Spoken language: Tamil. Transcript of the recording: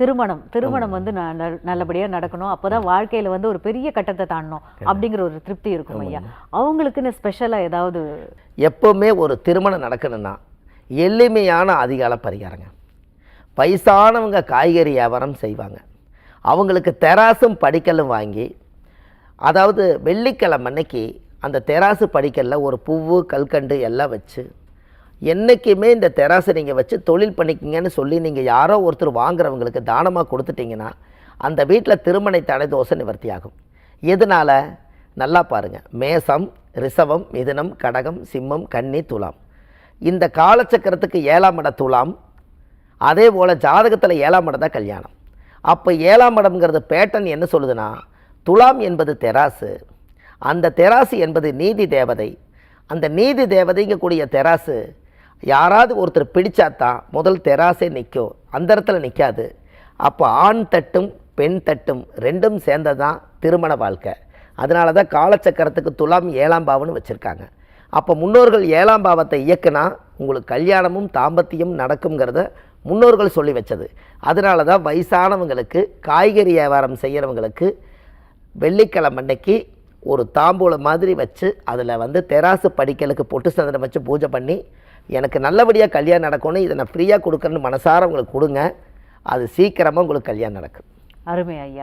திருமணம் வந்து நல்லபடியாக நடக்கணும், அப்போதான் வாழ்க்கையில் வந்து ஒரு பெரிய கட்டத்தை தாண்டணும் அப்படிங்கிற ஒரு திருப்தி இருக்கும் ஐயா. அவங்களுக்குன்னு ஸ்பெஷலாக ஏதாவது? எப்போவுமே ஒரு திருமணம் நடக்கணும்னா எளிமையான அதிகால பரிகாரங்க. வயசானவங்க காய்கறி வியாபாரம் செய்வாங்க, அவங்களுக்கு தெராசும் படிக்கல்லும் வாங்கி, அதாவது வெள்ளிக்கிழமை அன்னைக்கு அந்த தெராசு படிக்கல்ல ஒரு பூவு கல்கண்டு எல்லாம் வச்சு, என்றைக்குமே இந்த தெராசை நீங்கள் வச்சு தொழில் பண்ணிக்கிங்கன்னு சொல்லி நீங்கள் யாரோ ஒருத்தர் வாங்குறவங்களுக்கு தானமாக கொடுத்துட்டிங்கன்னா அந்த வீட்டில் திருமண தடை தோஷம் நிவர்த்தி ஆகும். எதனால்? நல்லா பாருங்கள். மேசம், ரிஷபம், மிதுனம், கடகம், சிம்மம், கன்னி, துலாம். இந்த காலச்சக்கரத்துக்கு 7ஆம் இடம் துலாம். அதே போல் ஜாதகத்தில் 7ஆம் இடம் தான் கல்யாணம். அப்போ 7ஆம் இடம்ங்கிறது பேட்டன் என்ன சொல்லுதுன்னா, துலாம் என்பது தெராசு, அந்த தெராசு என்பது நீதி தேவதை. அந்த நீதி தேவதைங்கக்கூடிய தெராசு யாராவது ஒருத்தர் பிடிச்சாதான் முதல் தெராசே நிற்கும், அந்த இடத்துல நிற்காது. அப்போ ஆண் தட்டும் பெண் தட்டும் ரெண்டும் சேர்ந்தது தான் திருமண வாழ்க்கை. அதனால தான் காலச்சக்கரத்துக்கு துலாம் 7ஆம் பாவம்னு வச்சுருக்காங்க. அப்போ முன்னோர்கள் 7ஆம் பாவத்தை இயக்குனா உங்களுக்கு கல்யாணமும் தாம்பத்தியம் நடக்குங்கிறத முன்னோர்கள் சொல்லி வச்சது. அதனால தான் வயசானவங்களுக்கு காய்கறி வியாபாரம் செய்கிறவங்களுக்கு வெள்ளிக்கிழமை அன்னைக்கு ஒரு தாம்பூலம் மாதிரி வச்சு அதில் வந்து தெராசு படிக்கலுக்கு பொட்டு சந்தனம் வச்சு பூஜை பண்ணி, எனக்கு நல்லபடியாக கல்யாணம் நடக்கணும், இதை நான் ஃப்ரீயாக கொடுக்குறேன்னு மனசார உங்களுக்கு கொடுங்க. அது சீக்கிரமாக உங்களுக்கு கல்யாணம் நடக்கும். அருமை ஐயா.